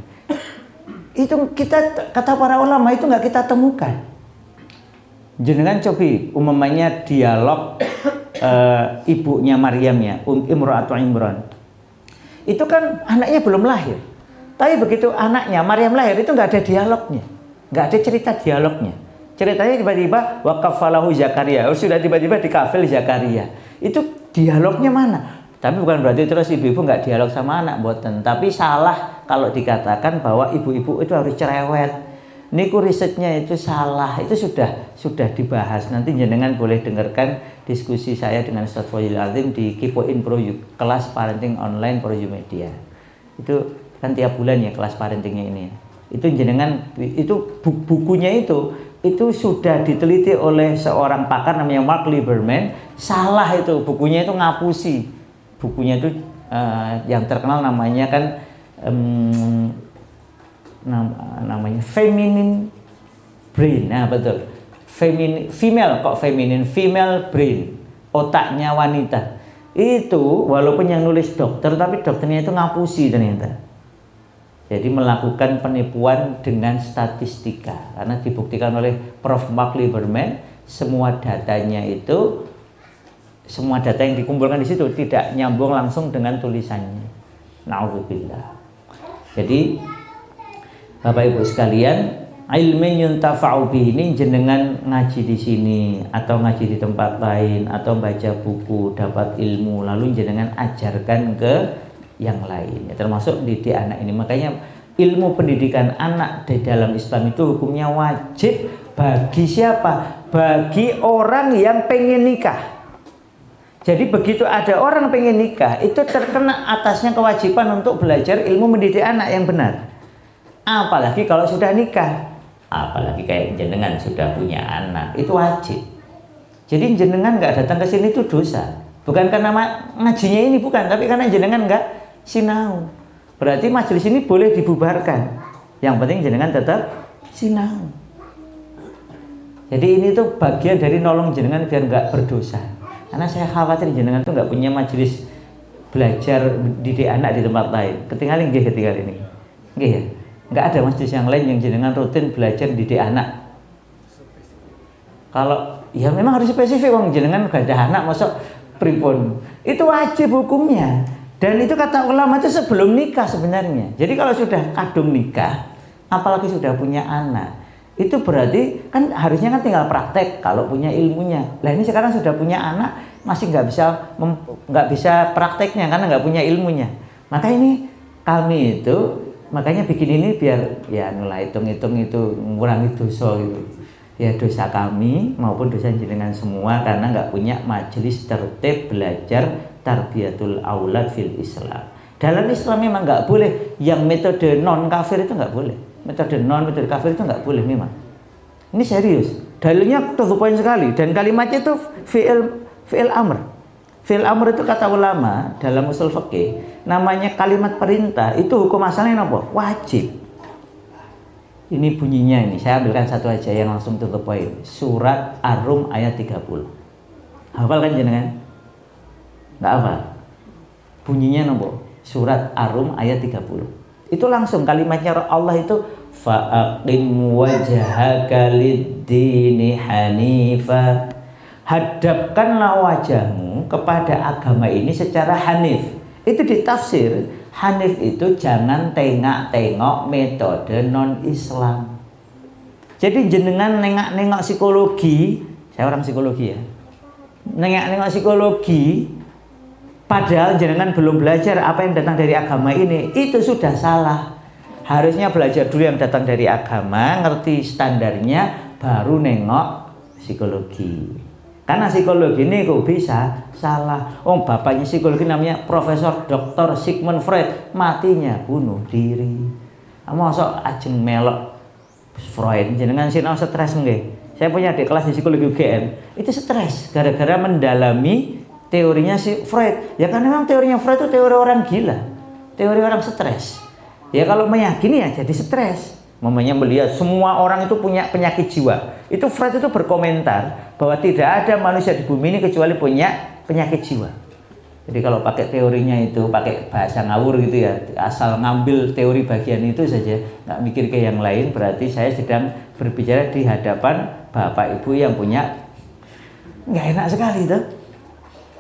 Itu kita kata para ulama itu nggak kita temukan. Jenengan coba umumnya dialog ibunya Maryam ya, Imra'atu Imran. Itu kan anaknya belum lahir. Tapi begitu anaknya Maryam lahir itu nggak ada dialognya. Nggak ada cerita dialognya. Ceritanya tiba-tiba wakafalahu Zakaria. Sudah tiba-tiba dikafil Zakaria. Itu dialognya mana? Tapi bukan berarti terus ibu-ibu nggak dialog sama anak, boten. Tapi salah kalau dikatakan bahwa ibu-ibu itu harus cerewet. Niku risetnya itu salah. Itu sudah dibahas. Nanti jenengan boleh dengarkan diskusi saya dengan Ustaz Fadhil Azim di Kipoin Pro kelas parenting online Pro Media. Itu kan tiap bulan ya kelas parentingnya ini. Itu jenengan itu bukunya itu sudah diteliti oleh seorang pakar namanya Mark Lieberman. Salah itu bukunya itu ngapusi. Bukunya itu yang terkenal namanya kan namanya Feminine Brain. Nah betul. Female brain, otaknya wanita. Itu walaupun yang nulis dokter, tapi dokternya itu ngapusi ternyata. Jadi melakukan penipuan dengan statistika, karena dibuktikan oleh Prof. Mark Lieberman semua data yang dikumpulkan di situ tidak nyambung langsung dengan tulisannya. Na'udzubillah. Jadi Bapak Ibu sekalian, ilmin yuntafa'u bihi ini jenengan ngaji di sini atau ngaji di tempat lain atau baca buku dapat ilmu lalu jenengan ajarkan ke yang lain, ya, termasuk didik anak ini. Makanya ilmu pendidikan anak di dalam Islam itu hukumnya wajib bagi siapa? Bagi orang yang pengen nikah. Jadi begitu ada orang pengen nikah, itu terkena atasnya kewajiban untuk belajar ilmu mendidik anak yang benar. Apalagi kalau sudah nikah, apalagi kayak jenengan sudah punya anak, itu wajib. Jadi jenengan nggak datang ke sini itu dosa. Bukan karena ngajinya ini, bukan, tapi karena jenengan nggak sinau. Berarti majelis ini boleh dibubarkan. Yang penting jenengan tetap sinau. Jadi ini tuh bagian dari nolong jenengan biar nggak berdosa. Karena saya khawatir jenengan tuh nggak punya majelis belajar didik anak di tempat lain. Ketinggalan ini. Nggih ya. Nggak ada majelis yang lain yang jenengan rutin belajar didik anak. Kalau ya memang harus spesifik, wong jenengan gak ada anak masuk pripun. Itu wajib hukumnya. Dan itu kata ulama itu sebelum nikah sebenarnya. Jadi kalau sudah kadung nikah, apalagi sudah punya anak, itu berarti kan harusnya kan tinggal praktek kalau punya ilmunya. Lah ini sekarang sudah punya anak, masih nggak bisa prakteknya karena nggak punya ilmunya. Maka ini kami itu makanya bikin ini biar ya nulai hitung-hitung itu mengurangi dosa itu. Ya dosa kami maupun dosa jenengan semua karena nggak punya majelis tertib belajar tarbiyatul aulad fil Islam. Dalam Islam memang nggak boleh yang metode non kafir itu nggak boleh. Metode kafir itu nggak boleh memang. Ini serius. Dalilnya to the point sekali dan kalimatnya itu fi'il amr. Fi'il amr itu kata ulama dalam usul fikih namanya kalimat perintah, itu hukum asalnya apa? Wajib. Ini bunyinya ini, saya ambilkan satu aja yang langsung to the point. Surat Ar-Rum ayat 30. Hafal kan jenengan? Enggak hafal? Bunyinya nopo? Surat Ar-Rum ayat 30. Itu langsung kalimatnya Allah itu fa'aqim wajhaka lid-dini hanifa. hadapkanlah wajahmu kepada agama ini secara hanif. Itu ditafsir, hanif itu jangan tengok-tengok metode non-Islam. Jadi jenengan nengok-nengok psikologi, saya orang psikologi ya, nengok-nengok psikologi, padahal jenengan belum belajar apa yang datang dari agama ini, itu sudah salah. Harusnya belajar dulu yang datang dari agama, ngerti standarnya, baru nengok psikologi. Karena psikologi ini kok bisa salah. Oh, bapaknya psikologi namanya Profesor Dr. Sigmund Freud, matinya bunuh diri. Mosok ajeng melok Freud jenengan sinau stres nggih. Saya punya adik kelas di psikologi UGM, itu stres gara-gara mendalami teorinya si Freud. Ya kan memang teorinya Freud itu teori orang gila, teori orang stres. Ya kalau meyakini ya jadi stres. Mamanya melihat semua orang itu punya penyakit jiwa. Itu Freud itu berkomentar bahwa tidak ada manusia di bumi ini kecuali punya penyakit jiwa. Jadi kalau pakai teorinya itu, pakai bahasa ngawur gitu ya, asal ngambil teori bagian itu saja, nggak mikir ke yang lain, berarti saya sedang berbicara di hadapan bapak ibu yang punya, nggak enak sekali tuh.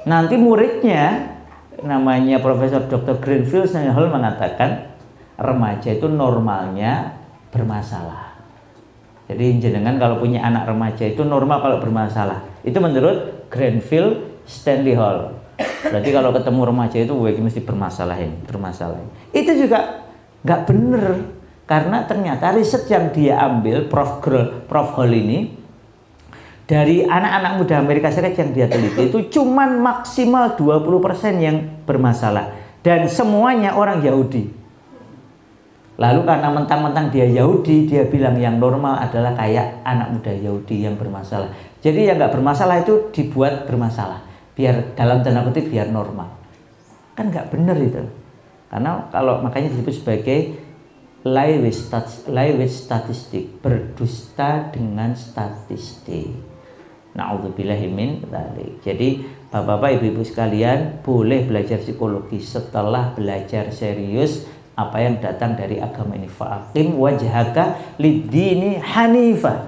Nanti muridnya, namanya Profesor Dr. Greenfield Hall mengatakan, remaja itu normalnya bermasalah. Jadi jenengan kalau punya anak remaja itu normal kalau bermasalah. Itu menurut Greenfield Stanley Hall. Berarti kalau ketemu remaja itu mesti bermasalahin. Itu juga nggak bener, karena ternyata riset yang dia ambil Prof Hall ini dari anak-anak muda Amerika Serikat yang dia teliti itu cuman maksimal 20% yang bermasalah dan semuanya orang Yahudi. Lalu karena mentang-mentang dia Yahudi, dia bilang yang normal adalah kayak anak muda Yahudi yang bermasalah. Jadi yang nggak bermasalah itu dibuat bermasalah, biar dalam tanda kutip biar normal. Kan nggak bener itu. Karena kalau makanya disebut sebagai lie with statistik, berdusta dengan statistik. Na'udzubillahi min dzalik. Jadi bapak-bapak, ibu-ibu sekalian boleh belajar psikologi setelah belajar serius apa yang datang dari agama ini. Fa'aqim wajhaka lid-dini hanifah.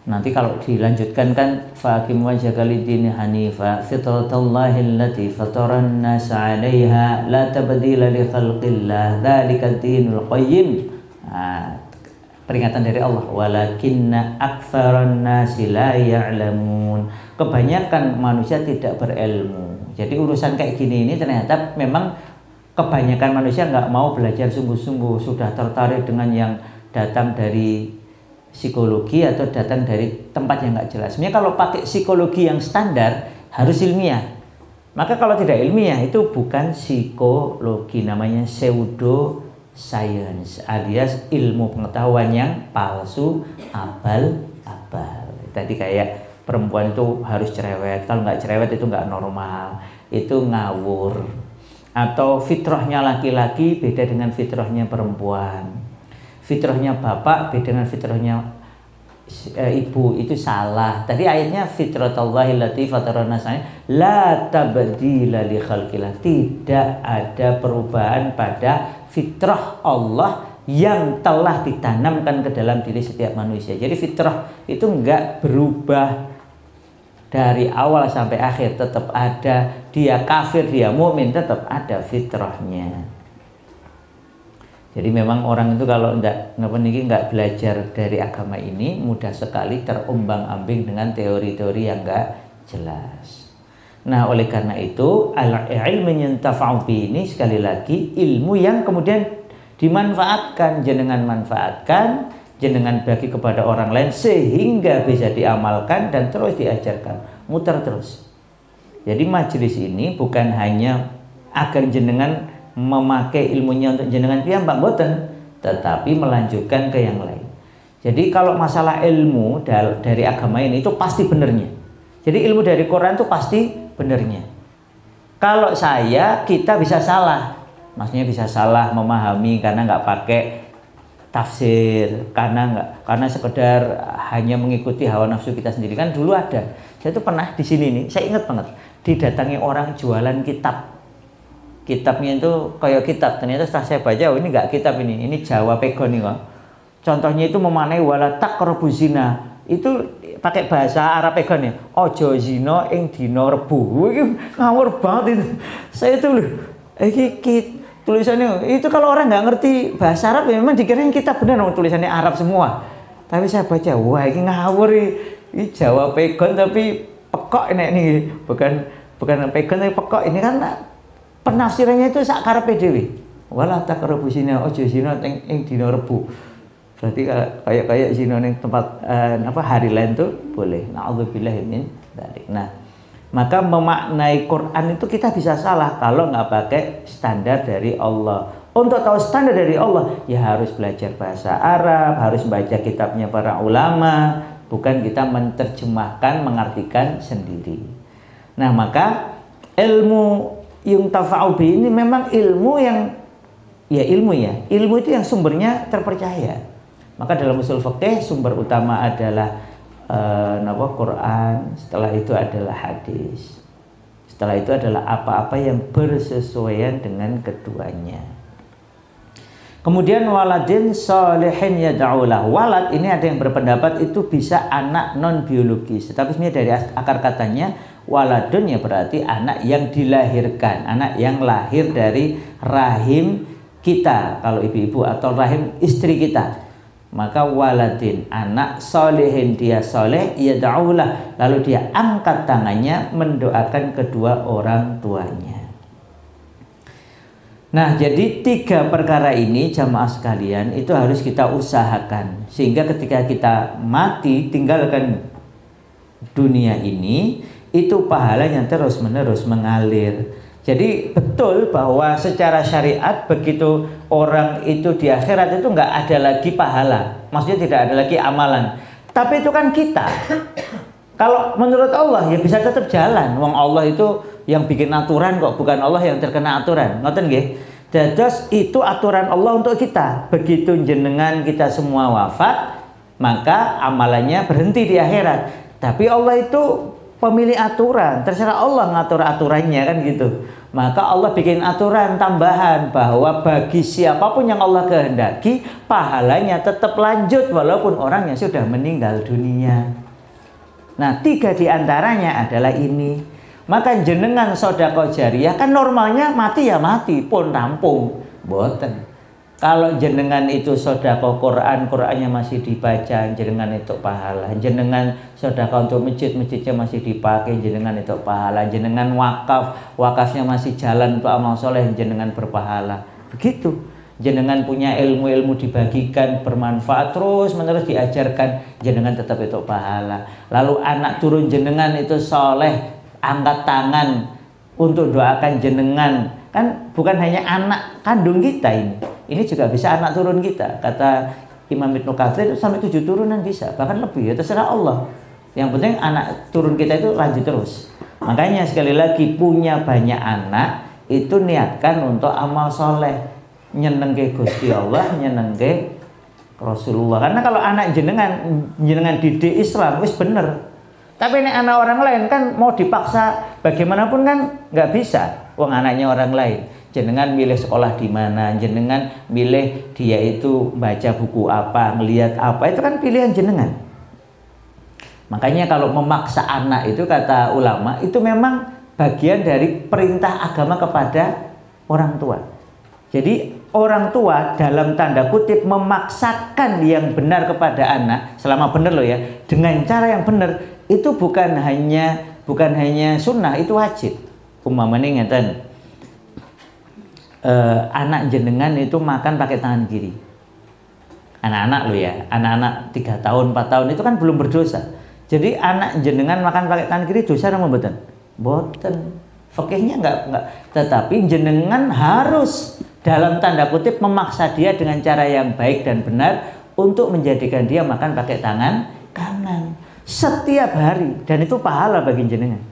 Nanti kalau dilanjutkan kan fa'aqim wajhaka lid-dini hanifah fitratallahi allati fataran nas 'alaiha la tabdila li khalqillah dzalika ad-dinul qayyim. Peringatan dari Allah, walakinna aktsaran nasi la ya'lamun. Kebanyakan manusia tidak berilmu. Jadi urusan kayak gini ini ternyata memang kebanyakan manusia nggak mau belajar sungguh-sungguh, sudah tertarik dengan yang datang dari psikologi atau datang dari tempat yang nggak jelas. Sebenarnya kalau pakai psikologi yang standar harus ilmiah. Maka kalau tidak ilmiah itu bukan psikologi, namanya pseudo science alias ilmu pengetahuan yang palsu, abal-abal. Tadi kayak perempuan itu harus cerewet, kalau nggak cerewet itu nggak normal, itu ngawur. Atau fitrahnya laki-laki beda dengan fitrahnya perempuan, fitrahnya bapak beda dengan fitrahnya ibu, itu salah. Tadi ayatnya fitratallahi allati fatarana la tabdila li khalqillah, tidak ada perubahan pada fitrah Allah yang telah ditanamkan ke dalam diri setiap manusia. Jadi fitrah itu enggak berubah dari awal sampai akhir, tetap ada. Dia kafir, dia mukmin, tetap ada fitrahnya. Jadi memang orang itu kalau enggak belajar dari agama ini mudah sekali terombang-ambing dengan teori-teori yang enggak jelas. Nah, oleh karena itu al-ilmu yantafa'u bi ini sekali lagi ilmu yang kemudian dimanfaatkan, jenengan manfaatkan, jenengan bagi kepada orang lain sehingga bisa diamalkan dan terus diajarkan, muter terus. Jadi majelis ini bukan hanya agar jenengan memakai ilmunya untuk jenengan piyambak, mboten, tetapi melanjutkan ke yang lain. Jadi kalau masalah ilmu dari agama ini itu pasti benernya. Jadi ilmu dari Quran itu pasti benernya. Kalau kita bisa salah, maksudnya bisa salah memahami karena nggak pakai tafsir, karena sekedar hanya mengikuti hawa nafsu kita sendiri. Kan dulu ada, saya tuh pernah di sini nih, saya ingat banget, didatangi orang jualan kitab. Kitabnya itu kayak kitab, ternyata setelah saya baca, oh ini nggak kitab ini Jawa Pegon nih kok. Contohnya itu memanai wala taqrabuz zina. Itu pakai bahasa Arab pegon ya. Ojo zina ing dina Rebo. Iki ngawur banget itu. Saya itu loh. Tulisannya itu kalau orang nggak ngerti bahasa Arab ya memang dikirain kita benar tulisannya Arab semua. Tapi saya baca, wah ini ngawur ini Jawa pegon tapi pekok ini bukan pegon tapi pekok ini kan penafsirannya itu sak karepe dhewe. Wala taqrabu zina ojo zina ing dina Rebo. Berarti kayak zina ning tempat hari lain tuh boleh. Na'udzubillah min dzalik. Nah, maka memaknai Quran itu kita bisa salah kalau nggak pakai standar dari Allah. Untuk tahu standar dari Allah, ya harus belajar bahasa Arab, harus baca kitabnya para ulama, bukan kita menerjemahkan, mengartikan sendiri. Nah, maka ilmu yang tafa'u bi ini memang ilmu yang ilmu itu yang sumbernya terpercaya. Maka dalam usul fikih sumber utama adalah Quran, setelah itu adalah hadis, setelah itu adalah apa-apa yang bersesuaian dengan keduanya. Kemudian waladin sholihin yad'ulah. Walad ini ada yang berpendapat itu bisa anak non biologis, tetapi sebenarnya dari akar katanya waladun ya berarti anak yang dilahirkan, anak yang lahir dari rahim kita kalau ibu-ibu atau rahim istri kita. Maka waladin, anak solehin, dia soleh, yad'ulah, lalu dia angkat tangannya mendoakan kedua orang tuanya. Nah, jadi 3 perkara ini jamaah sekalian itu harus kita usahakan sehingga ketika kita mati tinggalkan dunia ini itu pahalanya terus-menerus mengalir. Jadi betul bahwa secara syariat begitu orang itu di akhirat itu nggak ada lagi pahala, maksudnya tidak ada lagi amalan. Tapi itu kan kita. Kalau menurut Allah ya bisa tetap jalan. Wong Allah itu yang bikin aturan kok, bukan Allah yang terkena aturan. Ngoten nggih? Dados itu aturan Allah untuk kita. Begitu jenengan kita semua wafat, maka amalannya berhenti di akhirat. Tapi Allah itu pemilik aturan, terserah Allah ngatur aturannya kan gitu. Maka Allah bikin aturan tambahan bahwa bagi siapapun yang Allah kehendaki, pahalanya tetap lanjut walaupun orangnya sudah meninggal dunia. Nah, 3 diantaranya adalah ini. Maka jenengan sedekah jariyah kan normalnya mati ya mati pun rampung. Boten. Kalau jenengan itu sedekah Quran, Qurannya masih dibaca, jenengan itu pahala. Jenengan sedekah untuk masjid, masjidnya masih dipakai, jenengan itu pahala. Jenengan wakaf, wakafnya masih jalan untuk amal soleh, jenengan berpahala. Begitu. Jenengan punya ilmu-ilmu dibagikan, bermanfaat terus menerus diajarkan, jenengan tetap itu pahala. Lalu anak turun jenengan itu soleh, angkat tangan untuk doakan jenengan. Kan bukan hanya anak kandung kita ini juga bisa anak turun kita. Kata Imam Ibnu Katsir sampai 7 turunan bisa, bahkan lebih ya terserah Allah. Yang penting anak turun kita itu lanjut terus. Makanya sekali lagi punya banyak anak itu niatkan untuk amal soleh, nyenengke Gusti Allah, nyenengke Rasulullah. Karena kalau anak jenengan didik Islam wis bener. Tapi ini anak orang lain kan mau dipaksa bagaimanapun kan nggak bisa. Wong anaknya orang lain. Jenengan milih sekolah di mana, jenengan milih dia itu baca buku apa, ngelihat apa, itu kan pilihan jenengan. Makanya kalau memaksa anak itu kata ulama itu memang bagian dari perintah agama kepada orang tua. Jadi orang tua dalam tanda kutip memaksakan yang benar kepada anak, selama benar loh ya, dengan cara yang benar, itu bukan hanya sunnah, itu wajib. Umpamanya ngeten, anak jenengan itu makan pakai tangan kiri. Anak-anak loh ya, anak-anak 3 tahun, 4 tahun itu kan belum berdosa. Jadi anak jenengan makan pakai tangan kiri dosa apa mboten? Mboten. Fikihnya enggak. Tetapi jenengan harus dalam tanda kutip memaksa dia dengan cara yang baik dan benar untuk menjadikan dia makan pakai tangan kanan setiap hari, dan itu pahala bagi jenengan.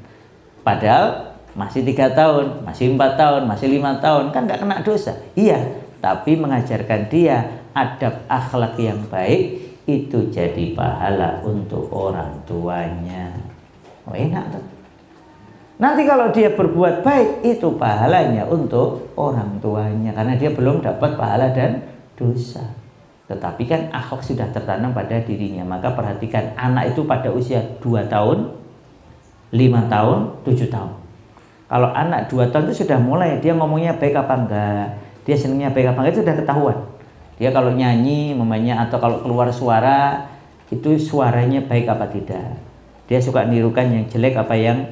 Padahal masih 3 tahun, masih 4 tahun, masih 5 tahun kan nggak kena dosa. Iya, tapi mengajarkan dia adab akhlak yang baik itu jadi pahala untuk orang tuanya. Oh, enak tuh. Nanti kalau dia berbuat baik itu pahalanya untuk orang tuanya karena dia belum dapat pahala dan dosa. Tetapi kan akhlak sudah tertanam pada dirinya. Maka perhatikan, anak itu pada usia 2 tahun, 5 tahun, 7 tahun. Kalau anak 2 tahun itu sudah mulai dia ngomongnya baik apa enggak, dia senangnya baik apa enggak, itu sudah ketahuan. Dia kalau nyanyi mamanya atau kalau keluar suara itu suaranya baik apa tidak. Dia suka nirukan yang jelek apa yang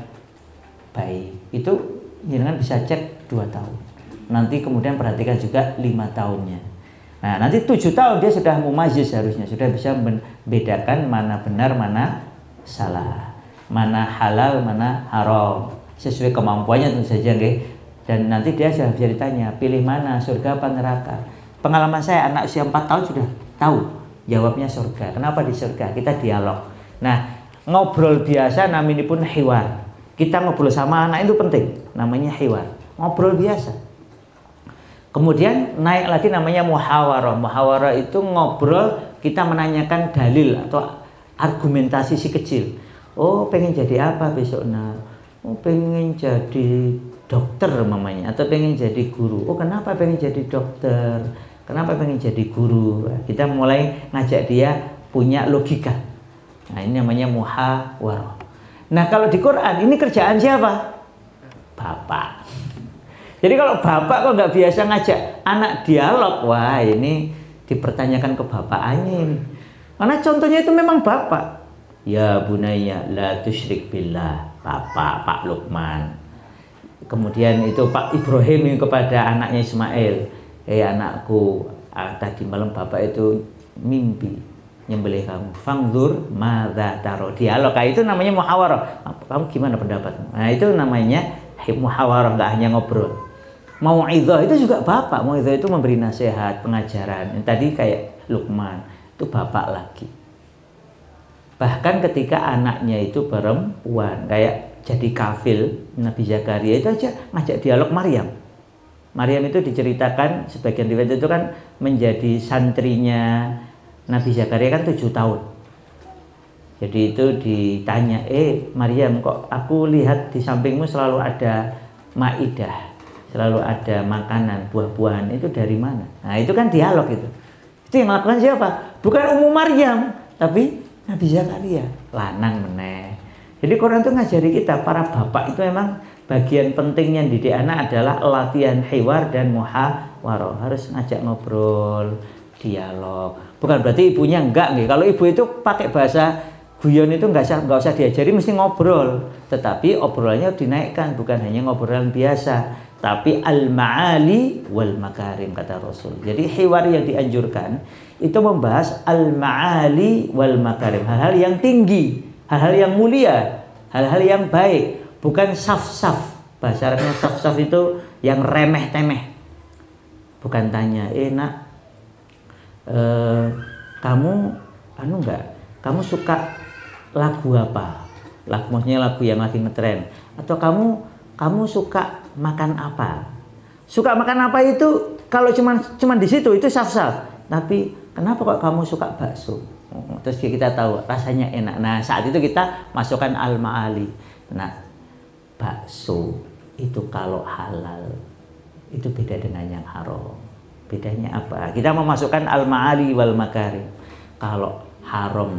baik. Itu jangan bisa cek 2 tahun. Nanti kemudian perhatikan juga 5 tahunnya. Nah, nanti 7 tahun dia sudah mumayyiz, harusnya sudah bisa membedakan mana benar, mana salah, mana halal, mana haram, sesuai kemampuannya tentu saja, nggih. Dan nanti dia sudah bisa ditanya, pilih mana, surga apa neraka. Pengalaman saya, anak usia 4 tahun sudah tahu jawabnya surga. Kenapa di surga? Kita dialog. Nah, ngobrol biasa namanya pun hiwar. Kita ngobrol sama anak itu penting, namanya hiwar, ngobrol biasa. Kemudian naik lagi namanya muhawarah. Muhawarah itu ngobrol, kita menanyakan dalil atau argumentasi si kecil. Oh, pengen jadi apa besok? Nah, oh, pengen jadi dokter mamanya, atau pengen jadi guru. Oh, kenapa pengen jadi dokter? Kenapa pengen jadi guru? Kita mulai ngajak dia punya logika. Nah, ini namanya muhawarah. Nah, kalau di Quran ini kerjaan siapa? Bapak. Jadi kalau bapak kok nggak biasa ngajak anak dialog, wah ini dipertanyakan ke bapaknya ini. Karena contohnya itu memang bapak. Ya bunayya la tusyrik billah, bapak Pak Lukman. Kemudian itu Pak Ibrahim kepada anaknya Ismail. Anakku, tadi malam bapak itu mimpi nyembelih kamu. Fangzur madza taro. Dialog, itu namanya muhawarah. Kamu gimana pendapatmu? Nah, itu namanya muhawarah, nggak hanya ngobrol. Mau'izah itu juga bapak. Mau'izah itu memberi nasihat, pengajaran. Yang tadi kayak Lukman, itu bapak lagi. Bahkan ketika anaknya itu perempuan, kayak jadi kafil Nabi Zakaria, itu aja ngajak dialog Maryam. Maryam itu diceritakan, sebagian riwayat itu kan menjadi santrinya Nabi Zakaria kan 7 tahun. Jadi itu ditanya, Maryam, kok aku lihat di sampingmu selalu ada maidah, selalu ada makanan, buah-buahan, itu dari mana? Nah, itu kan dialog itu. Itu yang melakukan siapa? Bukan Ummu Maryam, tapi Nabi Zakaria. Lanang meneh. Jadi Quran itu ngajari kita, para bapak itu memang bagian pentingnya didik anak adalah latihan hiwar dan muhawarah. Harus ngajak ngobrol, dialog. Bukan berarti ibunya enggak nih. Kalau ibu itu pakai bahasa guyon itu enggak usah diajari, mesti ngobrol. Tetapi obrolannya dinaikkan, bukan hanya ngobrolan biasa, tapi al-ma'ali wal makarim, kata Rasul. Jadi hiwar yang dianjurkan itu membahas al-ma'ali wal makarim, hal-hal yang tinggi, hal-hal yang mulia, hal-hal yang baik, bukan saf-saf. Bahasa Arabnya saf-saf itu yang remeh-temeh. Bukan tanya, nak, kamu enggak? Kamu suka lagu apa? Maksudnya lagu yang lagi ngetren. Atau kamu suka makan apa? Suka makan apa itu kalau cuman di situ itu saf-saf. Tapi kenapa kok kamu suka bakso? Terus kita tahu rasanya enak. Nah, saat itu kita masukkan al-ma'ali. Nah, bakso itu kalau halal itu beda dengan yang haram. Bedanya apa? Kita memasukkan al-ma'ali wal makarim. Kalau haram,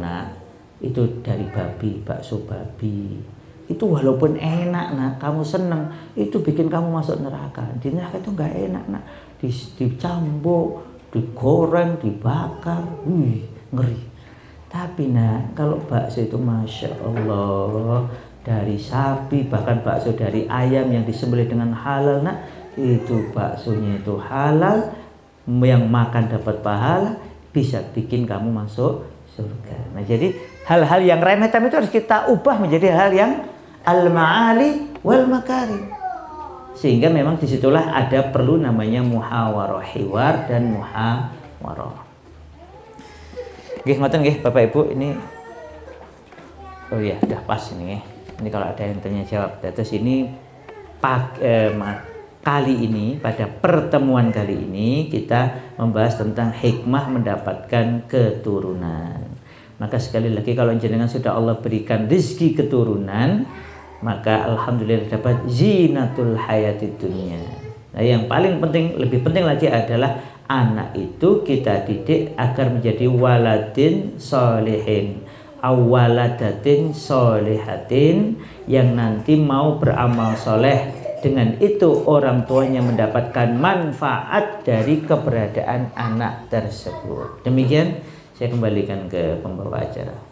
itu dari babi, bakso babi. Itu walaupun enak, kamu seneng, itu bikin kamu masuk neraka. Di neraka itu enggak enak, dicambuk, digoreng, dibakar, ngeri. Tapi kalau bakso itu Masya Allah, dari sapi, bahkan bakso dari ayam yang disembelih dengan halal, itu baksonya itu halal, yang makan dapat pahala, bisa bikin kamu masuk surga. Nah, jadi hal-hal yang remeh-temeh itu harus kita ubah menjadi hal yang al-ma'ali wal makarim. Sehingga memang disitulah ada perlu namanya muhawarah, hiwar dan muhawarah. Nggih, ngoten nggih Bapak Ibu, ini oh iya, udah pas ini nggih. Ini kalau ada yang tanya jawab. Terus ini kali ini, pada pertemuan kali ini kita membahas tentang hikmah mendapatkan keturunan. Maka sekali lagi, kalau jenengan sudah Allah berikan rezeki keturunan, maka alhamdulillah dapat zinatul hayatid dunya. Nah, yang paling penting, lebih penting lagi adalah anak itu kita didik agar menjadi waladin solihin, awaladatin solihatin, yang nanti mau beramal soleh. Dengan itu orang tuanya mendapatkan manfaat dari keberadaan anak tersebut. Demikian, saya kembalikan ke pembawa acara.